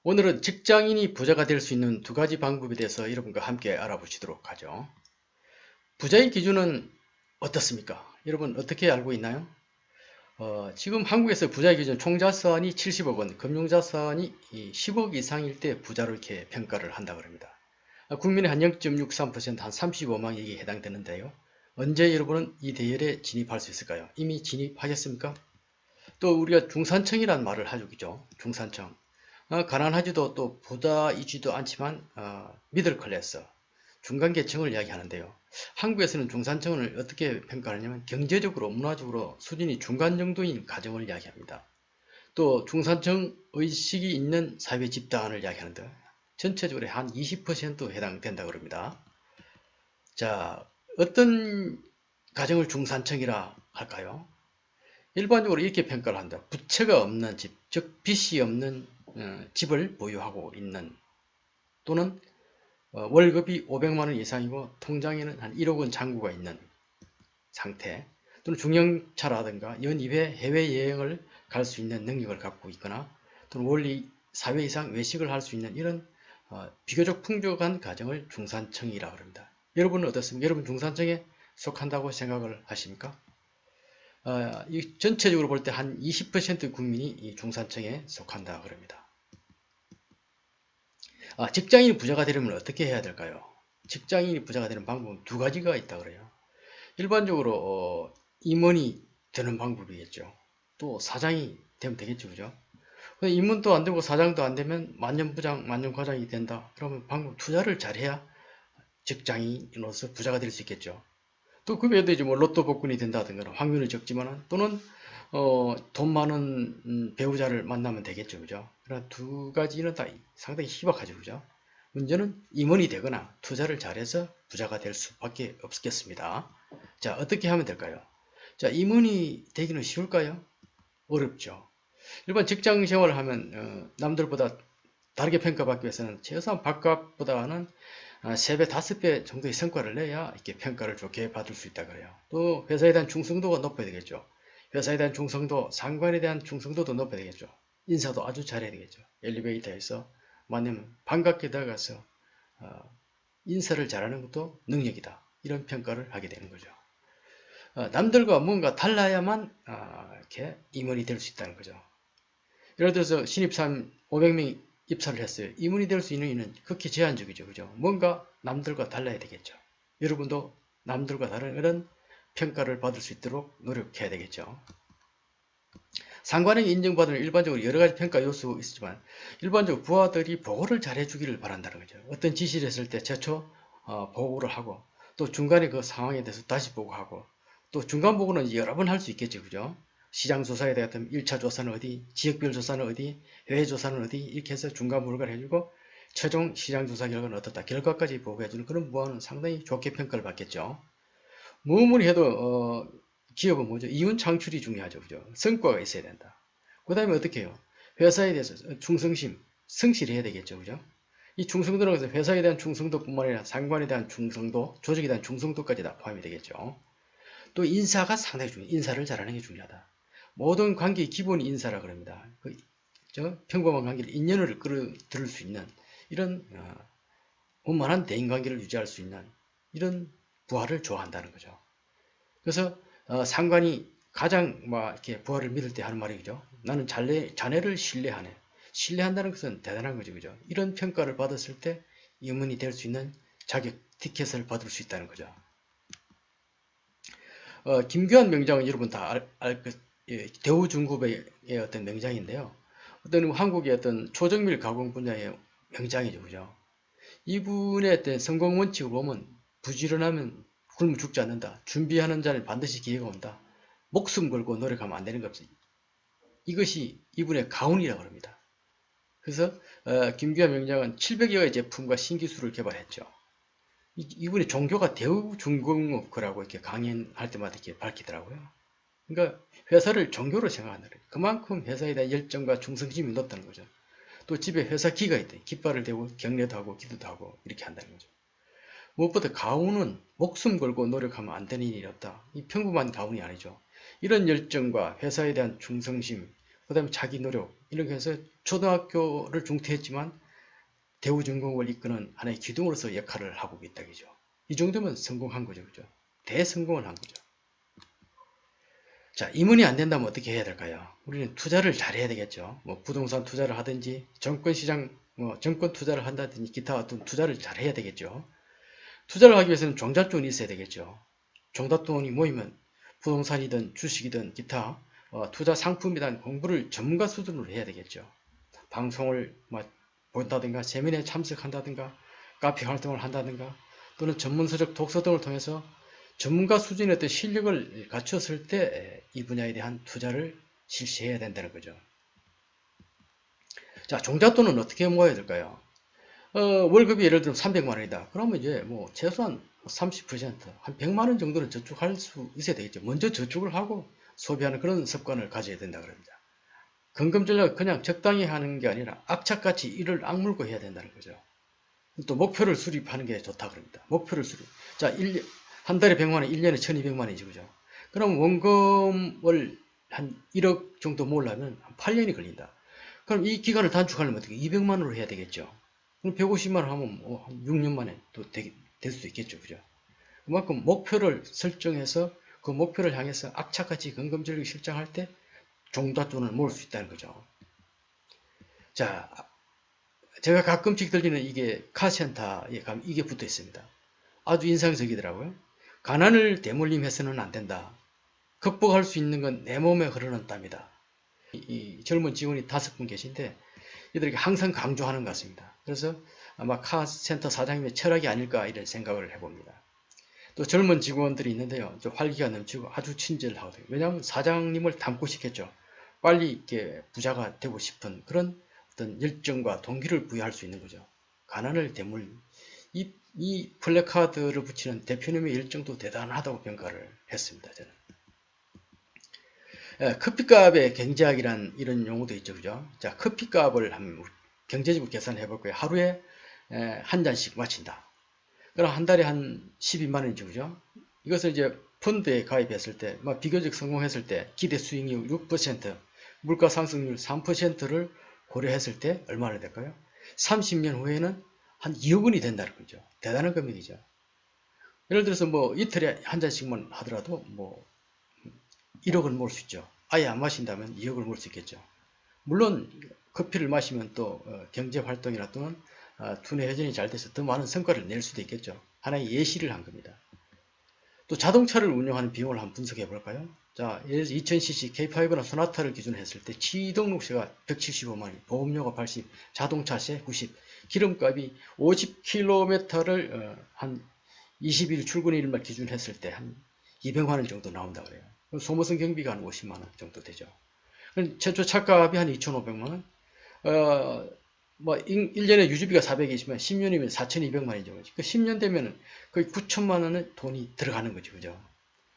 오늘은 직장인이 부자가 될 수 있는 두 가지 방법에 대해서 여러분과 함께 알아보시도록 하죠. 부자의 기준은 어떻습니까? 여러분 어떻게 알고 있나요? 지금 한국에서 부자의 기준 총자산이 70억 원, 금융자산이 10억 이상일 때 부자로 이렇게 평가를 한다 그럽니다. 국민의 한 0.63%, 한 35만 명에 해당되는데요. 언제 여러분은 이 대열에 진입할 수 있을까요? 이미 진입하셨습니까? 또 우리가 중산층이라는 말을 하죠, 그죠? 중산층. 가난하지도 또 부자이지도 않지만 미들 클래스, 중간 계층을 이야기하는데요. 한국에서는 중산층을 어떻게 평가하냐면 경제적으로, 문화적으로 수준이 중간 정도인 가정을 이야기합니다. 또 중산층 의식이 있는 사회 집단을 이야기하는데 전체적으로 한 20% 해당된다 그럽니다. 자, 어떤 가정을 중산층이라 할까요? 일반적으로 이렇게 평가를 한다. 부채가 없는 집, 즉 빚이 없는 집을 보유하고 있는 또는 월급이 500만 원 이상이고 통장에는 한 1억 원 잔고가 있는 상태 또는 중형차라든가 연 2회 해외여행을 갈 수 있는 능력을 갖고 있거나 또는 월 4회 이상 외식을 할 수 있는 이런 비교적 풍족한 가정을 중산층이라고 합니다. 여러분은 어떻습니까? 여러분 중산층에 속한다고 생각을 하십니까? 이 전체적으로 볼 때 한 20% 국민이 이 중산층에 속한다 그럽니다. 직장인이 부자가 되려면 어떻게 해야 될까요? 직장인이 부자가 되는 방법은 두 가지가 있다 그래요. 일반적으로 임원이 되는 방법이겠죠. 또 사장이 되면 되겠죠, 그죠? 임원도 안 되고 사장도 안 되면 만년부장, 만년과장이 된다. 그러면 방법 투자를 잘해야 직장인으로서 부자가 될 수 있겠죠. 또 그 외에도 이제 뭐 로또 복권이 된다든가 확률이 적지만은 또는 돈 많은 배우자를 만나면 되겠죠, 그죠? 그러나 두 가지는 다 상당히 희박하죠, 그죠? 문제는 임원이 되거나 투자를 잘해서 부자가 될 수밖에 없겠습니다. 자, 어떻게 하면 될까요? 자, 임원이 되기는 쉬울까요? 어렵죠. 일반 직장 생활을 하면 남들보다 다르게 평가받기 위해서는 최소한 바깥보다는 3배, 5배 정도의 성과를 내야 이렇게 평가를 좋게 받을 수 있다 그래요. 또 회사에 대한 충성도가 높아야 되겠죠. 회사에 대한 충성도, 상관에 대한 충성도도 높아야 되겠죠. 인사도 아주 잘해야 되겠죠. 엘리베이터에서 만나면 반갑게 다가가서 인사를 잘하는 것도 능력이다. 이런 평가를 하게 되는 거죠. 남들과 뭔가 달라야만 이렇게 임원이 될 수 있다는 거죠. 예를 들어서 신입사원 500명이 입사를 했어요. 임원이 될 수 있는 이유는 극히 제한적이죠. 그죠? 뭔가 남들과 달라야 되겠죠. 여러분도 남들과 다른 이런 평가를 받을 수 있도록 노력해야 되겠죠. 상관에게 인정받는 일반적으로 여러 가지 평가 요소가 있지만 일반적으로 부하들이 보고를 잘 해주기를 바란다는 거죠. 어떤 지시를 했을 때 최초 보고를 하고 또 중간에 그 상황에 대해서 다시 보고하고 또 중간 보고는 여러 번 할 수 있겠죠. 그죠? 시장 조사에 대한 1차 조사는 어디, 지역별 조사는 어디, 해외 조사는 어디 이렇게 해서 중간 분석을 해주고 최종 시장 조사 결과는 어떻다 결과까지 보고해주는 그런 부하는 상당히 좋게 평가를 받겠죠. 무엇을 해도 기업은 뭐죠? 이윤 창출이 중요하죠. 그죠? 성과가 있어야 된다. 그 다음에 어떻게 해요? 회사에 대해서 충성심, 성실히 해야 되겠죠. 그죠? 이 충성도는 회사에 대한 충성도뿐만 아니라 상관에 대한 충성도, 조직에 대한 충성도까지 다 포함이 되겠죠. 또 인사가 상당히 중요해요. 인사를 잘하는 게 중요하다. 모든 관계의 기본이 인사라 그럽니다. 평범한 관계를 인연을 끌어들일 수 있는 이런 원만한 대인관계를 유지할 수 있는 이런 부하를 좋아한다는 거죠. 그래서 상관이 가장 이렇게 부하를 믿을 때 하는 말이죠. 나는 자네를 신뢰하네. 신뢰한다는 것은 대단한 거죠, 그죠? 이런 평가를 받았을 때 임원이 될 수 있는 자격 티켓을 받을 수 있다는 거죠. 김규환 명장은 여러분 다 대우중급의 어떤 명장인데요. 어떤 한국의 어떤 초정밀 가공 분야의 명장이죠, 그죠? 이분의 어떤 성공 원칙을 보면 부지런하면 굶어 죽지 않는다. 준비하는 자는 반드시 기회가 온다. 목숨 걸고 노력하면 안 되는 것 없어요. 이것이 이분의 가훈이라고 합니다. 그래서 김규환 명장은 700여 개의 제품과 신기술을 개발했죠. 이분의 종교가 대우중공업그라고 이렇게 강연할 때마다 이렇게 밝히더라고요. 그러니까 회사를 종교로 생각한다. 그만큼 회사에 대한 열정과 충성심이 높다는 거죠. 또 집에 회사 기가 있다. 깃발을 대고 격려도 하고 기도도 하고 이렇게 한다는 거죠. 무엇보다 가훈은 목숨 걸고 노력하면 안 되는 일이 없다. 이 평범한 가훈이 아니죠. 이런 열정과 회사에 대한 충성심, 그 다음에 자기 노력, 이렇게 해서 초등학교를 중퇴했지만 대우전공을 이끄는 하나의 기둥으로서 역할을 하고 있다. 그죠? 이 정도면 성공한 거죠. 그죠? 대성공을 한 거죠. 자, 임원이 안 된다면 어떻게 해야 될까요? 우리는 투자를 잘 해야 되겠죠. 뭐 부동산 투자를 하든지 정권시장, 정권 투자를 한다든지 기타 어떤 투자를 잘 해야 되겠죠. 투자를 하기 위해서는 종잣돈이 있어야 되겠죠. 종잣돈이 모이면 부동산이든 주식이든 기타 투자 상품에 대한 공부를 전문가 수준으로 해야 되겠죠. 방송을 본다든가 세미나에 참석한다든가 카페 활동을 한다든가 또는 전문서적 독서 등을 통해서 전문가 수준의 어떤 실력을 갖췄을 때 이 분야에 대한 투자를 실시해야 된다는 거죠. 자, 종잣돈은 어떻게 모아야 될까요? 월급이 예를 들면 300만 원이다. 그러면 이제 뭐 최소한 30%, 한 100만 원 정도는 저축할 수 있어야 되겠죠. 먼저 저축을 하고 소비하는 그런 습관을 가져야 된다 그럽니다. 건금 전략을 그냥 적당히 하는 게 아니라 악착같이 이를 악물고 해야 된다는 거죠. 또 목표를 수립하는 게 좋다 그럽니다. 목표를 수립. 자, 한 달에 100만 원, 1년에 1200만 원이지, 그죠? 그럼 원금을 한 1억 정도 모으려면 한 8년이 걸린다. 그럼 이 기간을 단축하려면 어떻게 200만 원으로 해야 되겠죠? 그럼 150만 원 하면 한 6년 만에 또 될 수도 있겠죠, 그죠? 그만큼 목표를 설정해서 그 목표를 향해서 악착같이 건금 전략을 실행할 때 종잣돈을 모을 수 있다는 거죠. 자, 제가 가끔씩 들리는 이게 카센터에 가면 이게 붙어 있습니다. 아주 인상적이더라고요. 가난을 대물림해서는 안 된다. 극복할 수 있는 건 내 몸에 흐르는 땀이다. 이 젊은 직원이 5분 계신데 이들에게 항상 강조하는 것 같습니다. 그래서 아마 카센터 사장님의 철학이 아닐까 이런 생각을 해봅니다. 또 젊은 직원들이 있는데요. 좀 활기가 넘치고 아주 친절하거든요. 왜냐하면 사장님을 닮고 싶겠죠. 빨리 이렇게 부자가 되고 싶은 그런 어떤 열정과 동기를 부여할 수 있는 거죠. 가난을 이 플래카드를 붙이는 대표님의 열정도 대단하다고 평가를 했습니다. 저는. 커피값의 경제학이란 이런 용어도 있죠. 그죠? 자, 커피값을 한번 경제적으로 계산해 볼 거예요. 하루에 한 잔씩 마친다. 그럼 한 달에 한 12만 원이죠. 그죠? 이것을 이제 펀드에 가입했을 때, 비교적 성공했을 때 기대 수익률 6%, 물가 상승률 3%를 고려했을 때 얼마나 될까요? 30년 후에는 한 2억 원이 된다는 거죠. 대단한 금액이죠. 예를 들어서 뭐 이틀에 한 잔씩만 하더라도 뭐 1억을 모을 수 있죠. 아예 안 마신다면 2억을 모을 수 있겠죠. 물론 커피를 마시면 또 경제활동이나 또는 두뇌 회전이 잘 돼서 더 많은 성과를 낼 수도 있겠죠. 하나의 예시를 한 겁니다. 또 자동차를 운영하는 비용을 한번 분석해 볼까요? 자, 예를 들어서 2000cc K5나 소나타를 기준으로 했을 때 취등록세가 175만 원, 보험료가 80, 자동차세 90, 기름값이 50km를 한 20일 출근일만 기준으로 했을 때 한 200만 원 정도 나온다 그래요. 소모성 경비가 한 50만 원 정도 되죠. 최초 차값이 한 2,500만 원, 1년에 유지비가 420만 원, 10년이면 4,200만 원이죠. 그 10년 되면 거의 9천만 원의 돈이 들어가는 거죠. 그죠?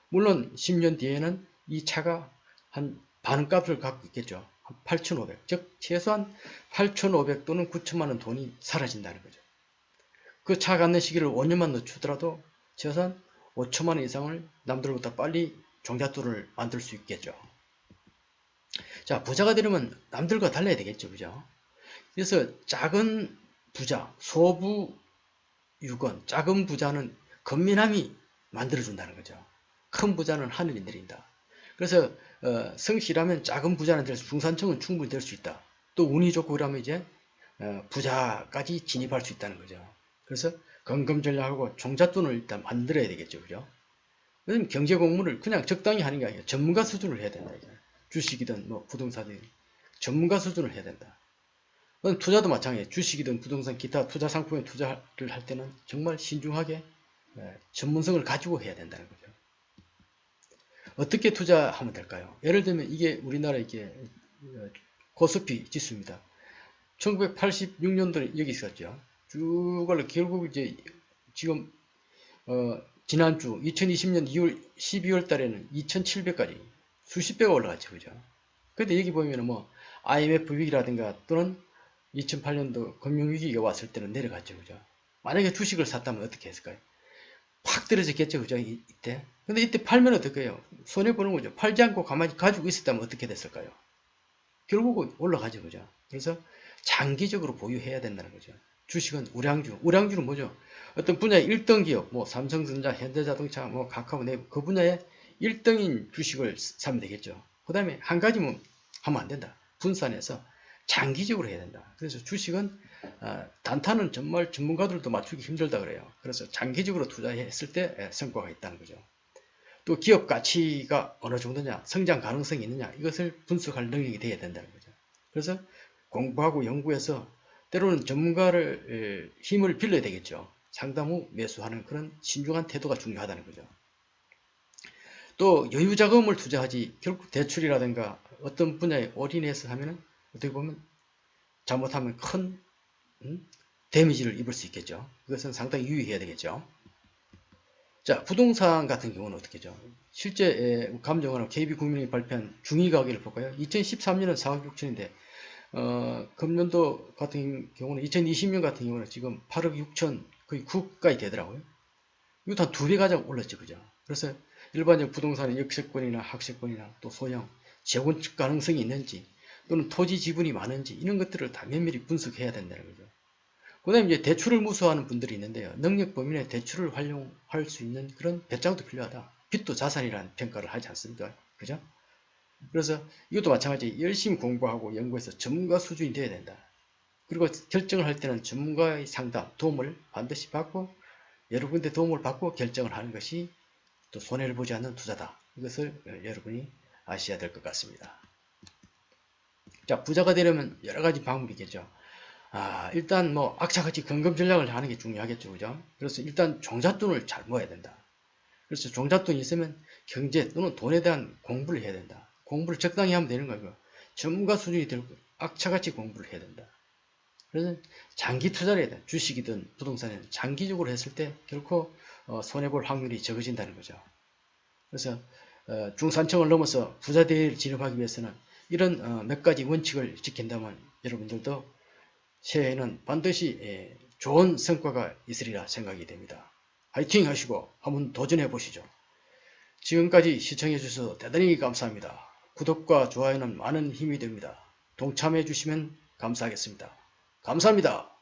물론 10년 뒤에는 이 차가 한 반값을 갖고 있겠죠. 한 8,500. 즉, 최소한 8,500 또는 9천만 원 돈이 사라진다는 거죠. 그 차 갖는 시기를 5년만 늦추더라도 최소한 5천만 원 이상을 남들보다 빨리 종잣돈을 만들 수 있겠죠. 자, 부자가 되려면 남들과 달라야 되겠죠. 그죠? 그래서 작은 부자, 소부유건, 작은 부자는 건면함이 만들어준다는 거죠. 큰 부자는 하늘이 내린다. 그래서 성실하면 작은 부자는 될 수, 중산층은 충분히 될 수 있다. 또 운이 좋고 그러면 이제 부자까지 진입할 수 있다는 거죠. 그래서 건금 전략하고 종잣돈을 일단 만들어야 되겠죠. 그죠? 왜냐면 경제 공부를 그냥 적당히 하는 게 아니라 전문가 수준을 해야 된다. 주식이든 뭐 부동산이든 전문가 수준을 해야 된다. 투자도 마찬가지예요. 주식이든 부동산 기타 투자 상품에 투자를 할 때는 정말 신중하게 전문성을 가지고 해야 된다는 거죠. 어떻게 투자하면 될까요? 예를 들면 이게 우리나라 이게 코스피 지수입니다. 1986년도에 여기 있었죠. 쭉 올라 결국 이제 지금 지난주 2020년 12월 달에는 2700까지 수십 배가 올라갔죠. 그죠? 근데 여기 보면은 뭐 IMF 위기라든가 또는 2008년도 금융위기가 왔을 때는 내려갔죠. 그죠? 만약에 주식을 샀다면 어떻게 했을까요? 팍 떨어졌겠죠. 그죠? 이때. 근데 이때 팔면 어떨까요? 손해보는 거죠. 팔지 않고 가만히 가지고 있었다면 어떻게 됐을까요? 결국은 올라가죠. 그죠? 그래서 장기적으로 보유해야 된다는 거죠. 주식은 우량주. 우량주는 뭐죠? 어떤 분야의 1등 기업, 뭐 삼성전자, 현대자동차, 뭐 카카오, 네이버 그 분야의 1등인 주식을 사면 되겠죠. 그 다음에 한 가지만 하면 안 된다. 분산해서 장기적으로 해야 된다. 그래서 주식은 단타는 정말 전문가들도 맞추기 힘들다 그래요. 그래서 장기적으로 투자했을 때 성과가 있다는 거죠. 또 기업 가치가 어느 정도냐, 성장 가능성이 있느냐, 이것을 분석할 능력이 되어야 된다는 거죠. 그래서 공부하고 연구해서 때로는 전문가를 힘을 빌려야 되겠죠. 상담 후 매수하는 그런 신중한 태도가 중요하다는 거죠. 또 여유 자금을 투자하지 결국 대출이라든가 어떤 분야에 올인해서 하면은 어떻게 보면 잘못하면 큰 데미지를 입을 수 있겠죠. 그것은 상당히 유의해야 되겠죠. 자, 부동산 같은 경우는 어떻게 죠? 실제 감정원은 KB국민이 발표한 중위가격을 볼까요? 2013년은 4억 6천인데 금년도 같은 경우는 2020년 같은 경우는 지금 8억 6천 거의 9가까이 되더라고요. 이거 한 2배 가량 올랐죠. 그죠? 그래서 일반적 부동산의 역세권이나 학세권이나 또 소형 재건축 가능성이 있는지 또는 토지 지분이 많은지 이런 것들을 다 면밀히 분석해야 된다는 거죠. 그 다음에 이제 대출을 무서워하는 분들이 있는데요. 능력 범위 내 대출을 활용할 수 있는 그런 배짱도 필요하다. 빚도 자산이라는 평가를 하지 않습니까? 그죠? 그래서 이것도 마찬가지 열심히 공부하고 연구해서 전문가 수준이 되어야 된다. 그리고 결정을 할 때는 전문가의 상담, 도움을 반드시 받고 여러 군데 도움을 받고 결정을 하는 것이 또 손해를 보지 않는 투자다. 이것을 여러분이 아셔야 될 것 같습니다. 자, 부자가 되려면 여러 가지 방법이 있겠죠. 일단 뭐 악착같이 건금 전략을 하는 게 중요하겠죠. 그죠? 그래서 일단 종잣돈을 잘 모아야 된다. 그래서 종잣돈이 있으면 경제 또는 돈에 대한 공부를 해야 된다. 공부를 적당히 하면 되는 거고 전문가 수준이 되고 악착같이 공부를 해야 된다. 그래서 장기 투자를 해야 돼. 주식이든 부동산이든 장기적으로 했을 때 결코 손해볼 확률이 적어진다는 거죠. 그래서 중산층을 넘어서 부자 대회를 진입하기 위해서는 이런 몇 가지 원칙을 지킨다면 여러분들도 새해에는 반드시 좋은 성과가 있으리라 생각이 됩니다. 화이팅 하시고 한번 도전해 보시죠. 지금까지 시청해 주셔서 대단히 감사합니다. 구독과 좋아요는 많은 힘이 됩니다. 동참해 주시면 감사하겠습니다. 감사합니다.